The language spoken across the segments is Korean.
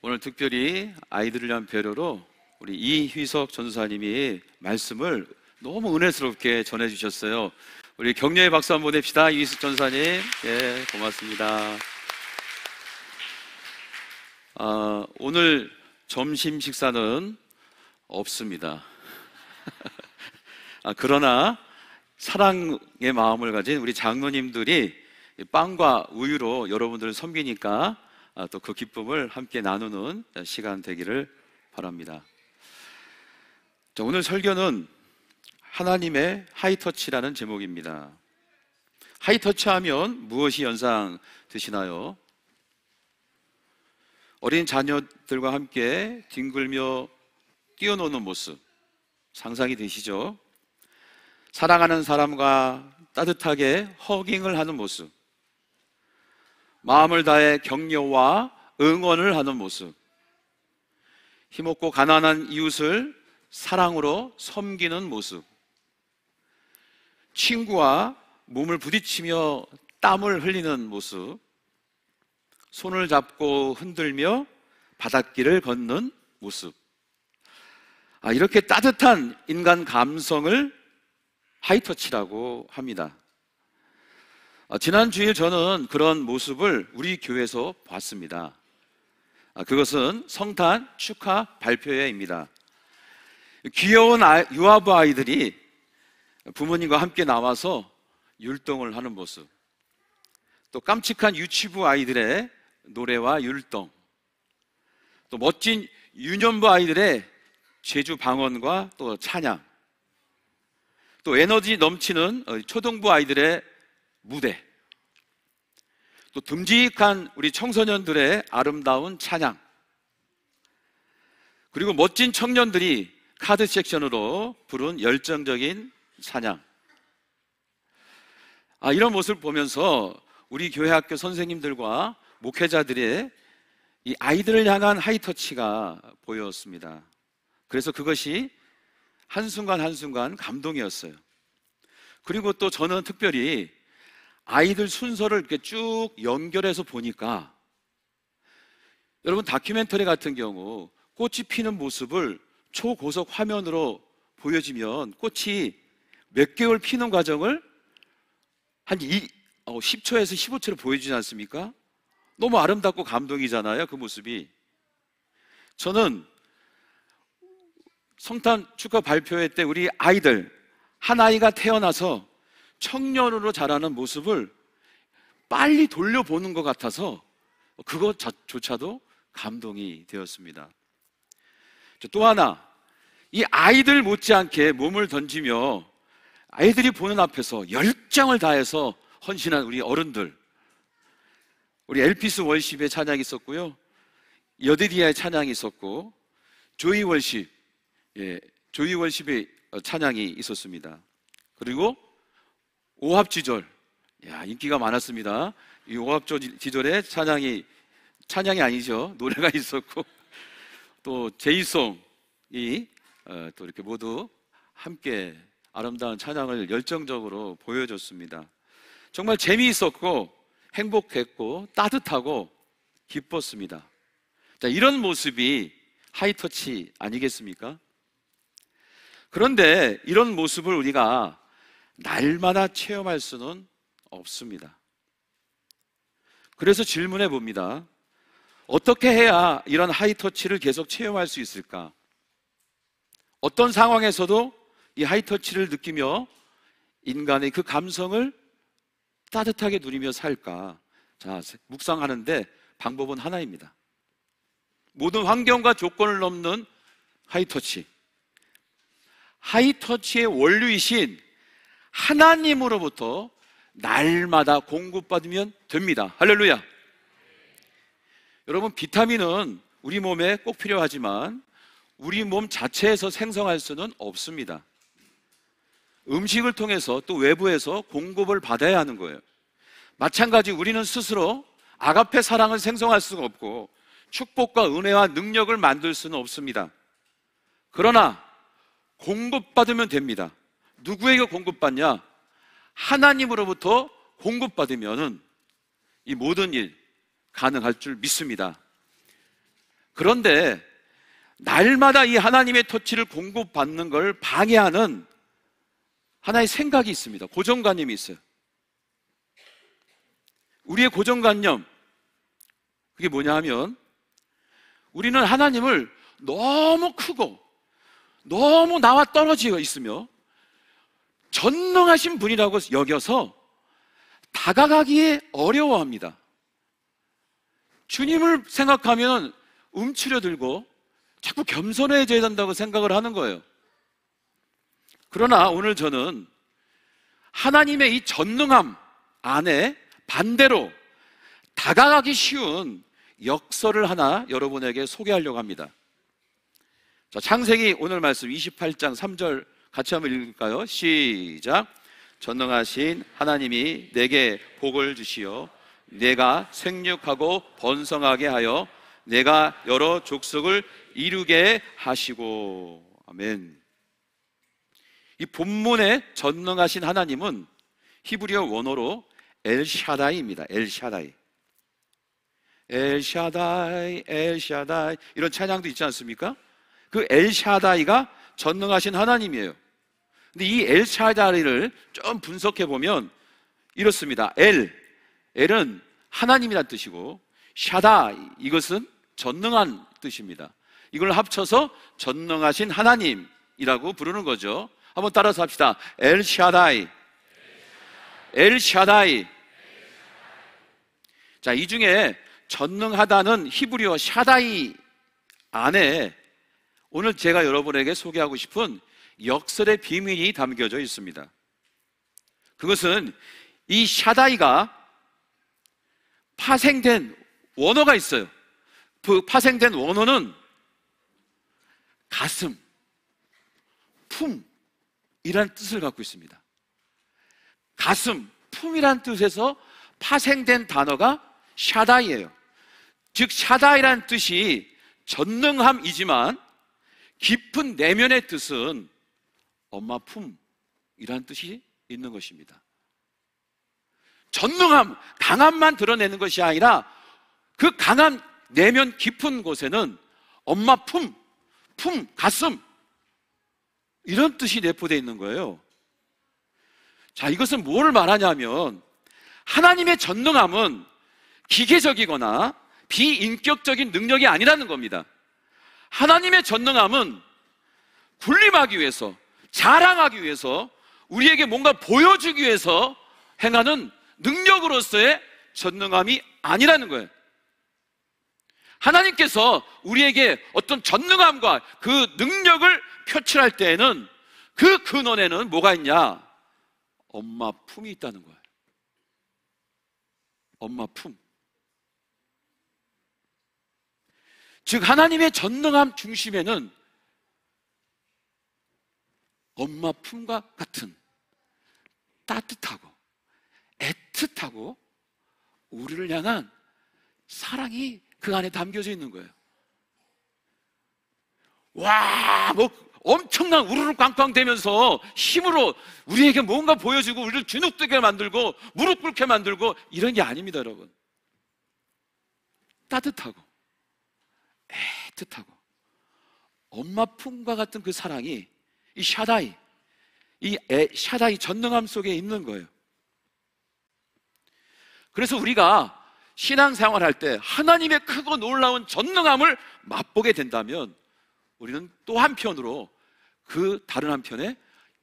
오늘 특별히 아이들을 위한 배려로 우리 이휘석 전도사님이 말씀을 너무 은혜스럽게 전해주셨어요. 우리 격려의 박수 한번 보냅시다. 이휘석 전도사님, 예, 고맙습니다. 오늘 점심 식사는 없습니다. 그러나 사랑의 마음을 가진 우리 장로님들이 빵과 우유로 여러분들을 섬기니까 또 그 기쁨을 함께 나누는 시간 되기를 바랍니다. 자, 오늘 설교는 하나님의 하이터치라는 제목입니다. 하이터치 하면 무엇이 연상되시나요? 어린 자녀들과 함께 뒹굴며 뛰어노는 모습 상상이 되시죠? 사랑하는 사람과 따뜻하게 허깅을 하는 모습, 마음을 다해 격려와 응원을 하는 모습, 힘없고 가난한 이웃을 사랑으로 섬기는 모습, 친구와 몸을 부딪히며 땀을 흘리는 모습, 손을 잡고 흔들며 바닷길을 걷는 모습. 이렇게 따뜻한 인간 감성을 하이터치라고 합니다. 지난 주일 저는 그런 모습을 우리 교회에서 봤습니다. 그것은 성탄 축하 발표회입니다. 귀여운 유아부 아이들이 부모님과 함께 나와서 율동을 하는 모습, 또 깜찍한 유치부 아이들의 노래와 율동, 또 멋진 유년부 아이들의 제주 방언과 또 찬양, 또 에너지 넘치는 초등부 아이들의 무대, 또 듬직한 우리 청소년들의 아름다운 찬양, 그리고 멋진 청년들이 카드 섹션으로 부른 열정적인 찬양. 이런 모습을 보면서 우리 교회 학교 선생님들과 목회자들의 이 아이들을 향한 하이터치가 보였습니다. 그래서 그것이 한순간 한순간 감동이었어요. 그리고 또 저는 특별히 아이들 순서를 이렇게 쭉 연결해서 보니까, 여러분 다큐멘터리 같은 경우 꽃이 피는 모습을 초고속 화면으로 보여지면 꽃이 몇 개월 피는 과정을 한 10초에서 15초로 보여주지 않습니까? 너무 아름답고 감동이잖아요, 그 모습이. 저는 성탄 축하 발표회 때 우리 아이들, 한 아이가 태어나서 청년으로 자라는 모습을 빨리 돌려보는 것 같아서 그것조차도 감동이 되었습니다. 또 하나, 이 아이들 못지않게 몸을 던지며 아이들이 보는 앞에서 열정을 다해서 헌신한 우리 어른들, 우리 엘피스 월십의 찬양이 있었고요, 여디디아의 찬양이 있었고, 조이 월십의 찬양이 있었습니다. 그리고 오합지졸, 인기가 많았습니다. 이 오합지졸의 찬양이 아니죠, 노래가 있었고, 또 제이송이 또 이렇게 모두 함께 아름다운 찬양을 열정적으로 보여줬습니다. 정말 재미있었고 행복했고 따뜻하고 기뻤습니다. 자, 이런 모습이 하이터치 아니겠습니까? 그런데 이런 모습을 우리가 날마다 체험할 수는 없습니다. 그래서 질문해 봅니다. 어떻게 해야 이런 하이터치를 계속 체험할 수 있을까? 어떤 상황에서도 이 하이터치를 느끼며 인간의 그 감성을 따뜻하게 누리며 살까? 자, 묵상하는데 방법은 하나입니다. 모든 환경과 조건을 넘는 하이터치. 하이터치의 원류이신 하나님으로부터 날마다 공급받으면 됩니다. 할렐루야. 여러분, 비타민은 우리 몸에 꼭 필요하지만 우리 몸 자체에서 생성할 수는 없습니다. 음식을 통해서 또 외부에서 공급을 받아야 하는 거예요. 마찬가지 우리는 스스로 아가페 사랑을 생성할 수가 없고 축복과 은혜와 능력을 만들 수는 없습니다. 그러나 공급받으면 됩니다. 누구에게 공급받냐? 하나님으로부터 공급받으면 이 모든 일 가능할 줄 믿습니다. 그런데 날마다 이 하나님의 터치를 공급받는 걸 방해하는 하나의 생각이 있습니다. 고정관념이 있어요. 우리의 고정관념, 그게 뭐냐 하면, 우리는 하나님을 너무 크고 너무 나와 떨어져 있으며 전능하신 분이라고 여겨서 다가가기에 어려워합니다. 주님을 생각하면 움츠려들고 자꾸 겸손해져야 된다고 생각을 하는 거예요. 그러나 오늘 저는 하나님의 이 전능함 안에 반대로 다가가기 쉬운 역설을 하나 여러분에게 소개하려고 합니다. 자, 창세기 오늘 말씀 28장 3절 같이 한번 읽을까요? 시작. 전능하신 하나님이 내게 복을 주시어 내가 생육하고 번성하게 하여 내가 여러 족속을 이루게 하시고. 아멘. 이 본문의 전능하신 하나님은 히브리어 원어로 엘샤다이입니다. 엘샤다이. 엘샤다이, 엘샤다이, 이런 찬양도 있지 않습니까? 그 엘샤다이가 전능하신 하나님이에요. 근데 이 엘샤다이를 좀 분석해 보면 이렇습니다. 엘은 하나님이란 뜻이고, 샤다, 이것은 전능한 뜻입니다. 이걸 합쳐서 전능하신 하나님이라고 부르는 거죠. 한번 따라서 합시다. 엘샤다이. 엘샤다이. 자, 이 중에 전능하다는 히브리어 샤다이 안에 오늘 제가 여러분에게 소개하고 싶은 역설의 비밀이 담겨져 있습니다. 그것은 이 샤다이가 파생된 원어가 있어요. 그 파생된 원어는 가슴, 품이라는 뜻을 갖고 있습니다. 가슴, 품이라는 뜻에서 파생된 단어가 샤다이예요. 즉 샤다이라는 뜻이 전능함이지만 깊은 내면의 뜻은 엄마 품이라는 뜻이 있는 것입니다. 전능함, 강함만 드러내는 것이 아니라 그 강한 내면 깊은 곳에는 엄마 품, 가슴, 이런 뜻이 내포되어 있는 거예요. 자, 이것은 뭘 말하냐면 하나님의 전능함은 기계적이거나 비인격적인 능력이 아니라는 겁니다. 하나님의 전능함은 군림하기 위해서, 자랑하기 위해서, 우리에게 뭔가 보여주기 위해서 행하는 능력으로서의 전능함이 아니라는 거예요. 하나님께서 우리에게 어떤 전능함과 그 능력을 표출할 때에는 그 근원에는 뭐가 있냐? 엄마 품이 있다는 거예요. 엄마 품. 즉 하나님의 전능함 중심에는 엄마 품과 같은 따뜻하고 애틋하고 우리를 향한 사랑이 그 안에 담겨져 있는 거예요. 와, 뭐 엄청난 우르르 꽝꽝대면서 힘으로 우리에게 뭔가 보여주고 우리를 주눅들게 만들고 무릎 꿇게 만들고 이런 게 아닙니다, 여러분. 따뜻하고 애틋하고 엄마 품과 같은 그 사랑이 이 샤다이, 샤다이 전능함 속에 있는 거예요. 그래서 우리가 신앙생활할 때 하나님의 크고 놀라운 전능함을 맛보게 된다면 우리는 또 한편으로 그 다른 한편에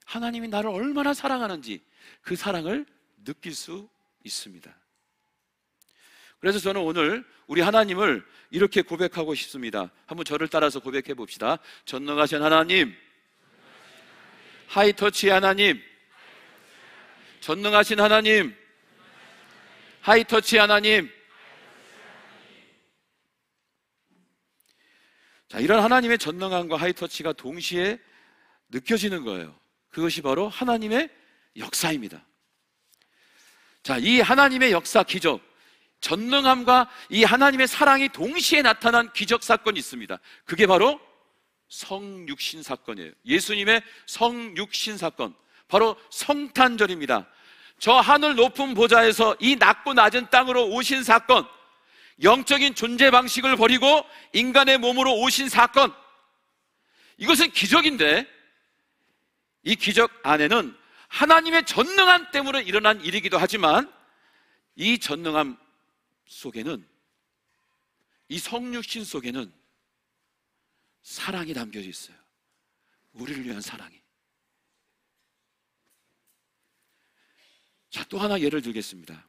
하나님이 나를 얼마나 사랑하는지 그 사랑을 느낄 수 있습니다. 그래서 저는 오늘 우리 하나님을 이렇게 고백하고 싶습니다. 한번 저를 따라서 고백해 봅시다. 전능하신 하나님, 하이터치 하나님, 전능하신 하나님, 하이터치 하나님. 자, 이런 하나님의 전능함과 하이터치가 동시에 느껴지는 거예요. 그것이 바로 하나님의 역사입니다. 자, 이 하나님의 역사, 기적, 전능함과 이 하나님의 사랑이 동시에 나타난 기적 사건이 있습니다. 그게 바로 성육신 사건이에요. 예수님의 성육신 사건, 바로 성탄절입니다. 저 하늘 높은 보좌에서 이 낮고 낮은 땅으로 오신 사건, 영적인 존재 방식을 버리고 인간의 몸으로 오신 사건, 이것은 기적인데, 이 기적 안에는 하나님의 전능함 때문에 일어난 일이기도 하지만, 이 전능함 속에는, 이 성육신 속에는 사랑이 담겨져 있어요. 우리를 위한 사랑이. 자, 또 하나 예를 들겠습니다.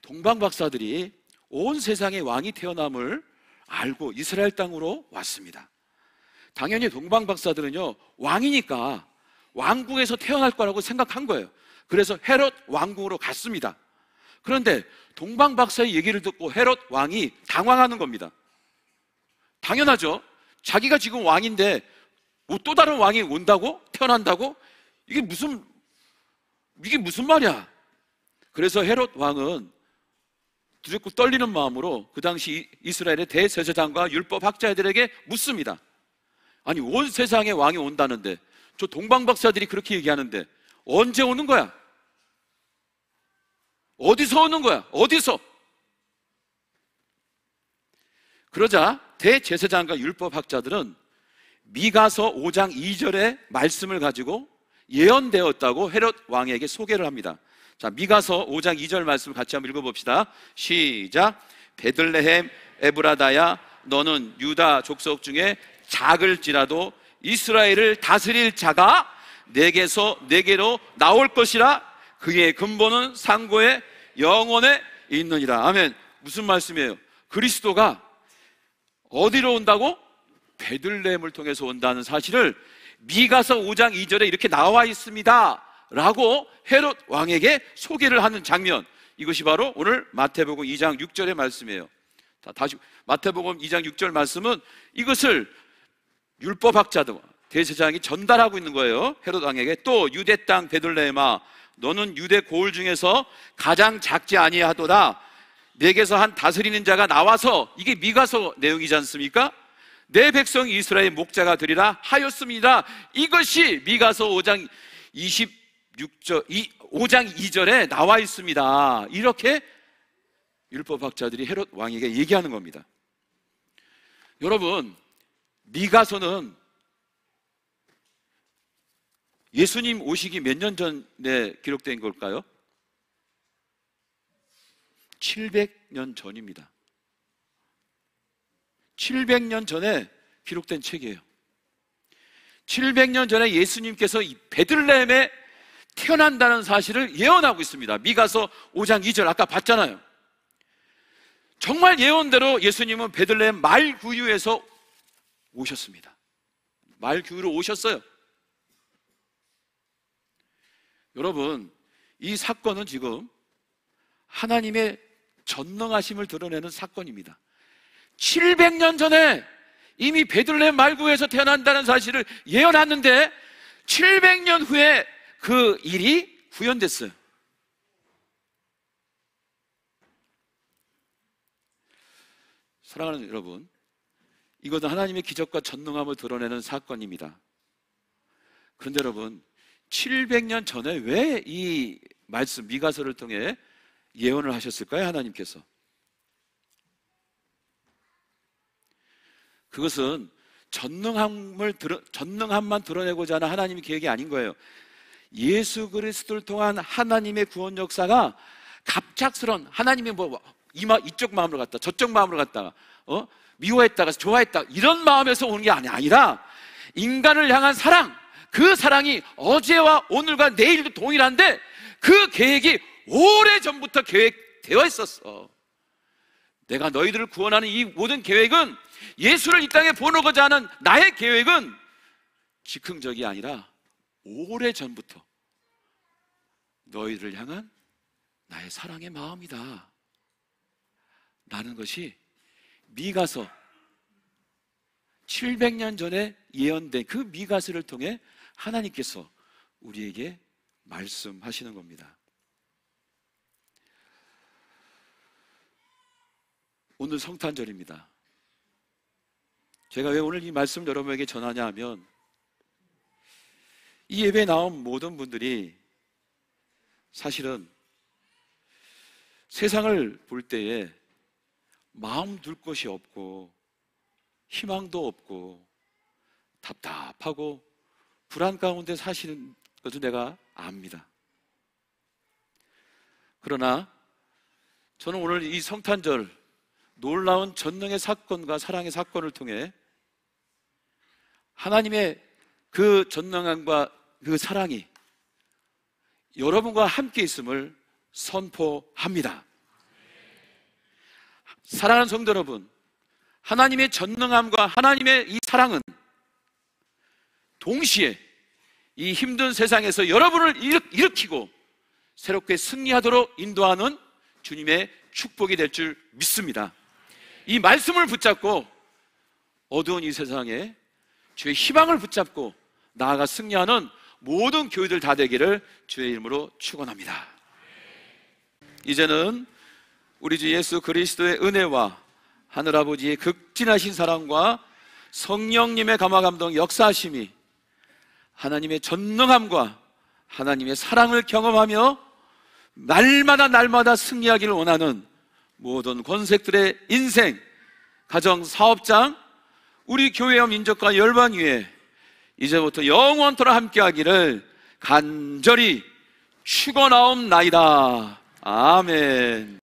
동방 박사들이 온 세상에 왕이 태어남을 알고 이스라엘 땅으로 왔습니다. 당연히 동방 박사들은요, 왕이니까 왕궁에서 태어날 거라고 생각한 거예요. 그래서 헤롯 왕궁으로 갔습니다. 그런데 동방 박사의 얘기를 듣고 헤롯 왕이 당황하는 겁니다. 당연하죠. 자기가 지금 왕인데 또 다른 왕이 온다고? 태어난다고? 이게 무슨 말이야? 그래서 헤롯 왕은 두렵고 떨리는 마음으로 그 당시 이스라엘의 대제사장과 율법 학자들에게 묻습니다. 아니, 온 세상에 왕이 온다는데, 저 동방 박사들이 그렇게 얘기하는데 언제 오는 거야? 어디서 오는 거야? 어디서? 그러자 대제사장과 율법 학자들은 미가서 5장 2절의 말씀을 가지고 예언되었다고 헤롯 왕에게 소개를 합니다. 자, 미가서 5장 2절 말씀 같이 한번 읽어봅시다. 시작. 베들레헴 에브라다야, 너는 유다 족속 중에 작을지라도 이스라엘을 다스릴 자가 내게로 나올 것이라. 그의 근본은 상고의 영원에 있느니라. 아멘. 무슨 말씀이에요? 그리스도가 어디로 온다고? 베들레헴을 통해서 온다는 사실을 미가서 5장 2절에 이렇게 나와 있습니다 라고 헤롯 왕에게 소개를 하는 장면, 이것이 바로 오늘 마태복음 2장 6절의 말씀이에요. 다시 마태복음 2장 6절 말씀은 이것을 율법학자들, 대제사장이 전달하고 있는 거예요. 헤롯 왕에게. 또 유대 땅 베들레헴아, 너는 유대 고을 중에서 가장 작지 아니하도다. 내게서 한 다스리는 자가 나와서, 이게 미가서 내용이지 않습니까? 내 백성 이스라엘 목자가 되리라 하였습니다. 이것이 미가서 5장 2절에 나와 있습니다. 이렇게 율법학자들이 헤롯 왕에게 얘기하는 겁니다. 여러분, 미가서는 예수님 오시기 몇 년 전에 기록된 걸까요? 700년 전입니다. 700년 전에 기록된 책이에요. 700년 전에 예수님께서 이 베들레헴에 태어난다는 사실을 예언하고 있습니다. 미가서 5장 2절 아까 봤잖아요. 정말 예언대로 예수님은 베들레헴 말구유에서 오셨습니다. 말구유로 오셨어요. 여러분, 이 사건은 지금 하나님의 전능하심을 드러내는 사건입니다. 700년 전에 이미 베들레헴 말구에서 태어난다는 사실을 예언했는데 700년 후에 그 일이 구현됐어요. 사랑하는 여러분, 이것은 하나님의 기적과 전능함을 드러내는 사건입니다. 그런데 여러분, 700년 전에 왜 이 말씀 미가서를 통해 예언을 하셨을까요? 하나님께서. 그것은 전능함만 드러내고자 하는 하나님의 계획이 아닌 거예요. 예수 그리스도를 통한 하나님의 구원 역사가 갑작스런, 하나님이 이쪽 마음으로 갔다 저쪽 마음으로 갔다가 미워했다가 좋아했다 이런 마음에서 오는 게 아니라 인간을 향한 사랑, 그 사랑이 어제와 오늘과 내일도 동일한데 그 계획이 오래전부터 계획되어 있었어. 내가 너희들을 구원하는 이 모든 계획은, 예수를 이 땅에 보내고자 하는 나의 계획은 즉흥적이 아니라 오래전부터 너희들을 향한 나의 사랑의 마음이다 라는 것이 미가서 700년 전에 예언된 그 미가서를 통해 하나님께서 우리에게 말씀하시는 겁니다. 오늘 성탄절입니다. 제가 왜 오늘 이 말씀을 여러분에게 전하냐 하면, 이 예배에 나온 모든 분들이 사실은 세상을 볼 때에 마음 둘 곳이 없고 희망도 없고 답답하고 불안 가운데 사시는 것도 내가 압니다. 그러나 저는 오늘 이 성탄절 놀라운 전능의 사건과 사랑의 사건을 통해 하나님의 그 전능함과 그 사랑이 여러분과 함께 있음을 선포합니다. 사랑하는 성도 여러분, 하나님의 전능함과 하나님의 이 사랑은 동시에 이 힘든 세상에서 여러분을 일으키고 새롭게 승리하도록 인도하는 주님의 축복이 될 줄 믿습니다. 이 말씀을 붙잡고 어두운 이 세상에 주의 희망을 붙잡고 나아가 승리하는 모든 교회들 다 되기를 주의 이름으로 축원합니다. 이제는 우리 주 예수 그리스도의 은혜와 하늘아버지의 극진하신 사랑과 성령님의 감화감동 역사하심이 하나님의 전능함과 하나님의 사랑을 경험하며 날마다 승리하기를 원하는 모든 권색들의 인생, 가정, 사업장, 우리 교회와 민족과 열방 위에 이제부터 영원토록 함께하기를 간절히 축원하옵나이다. 아멘.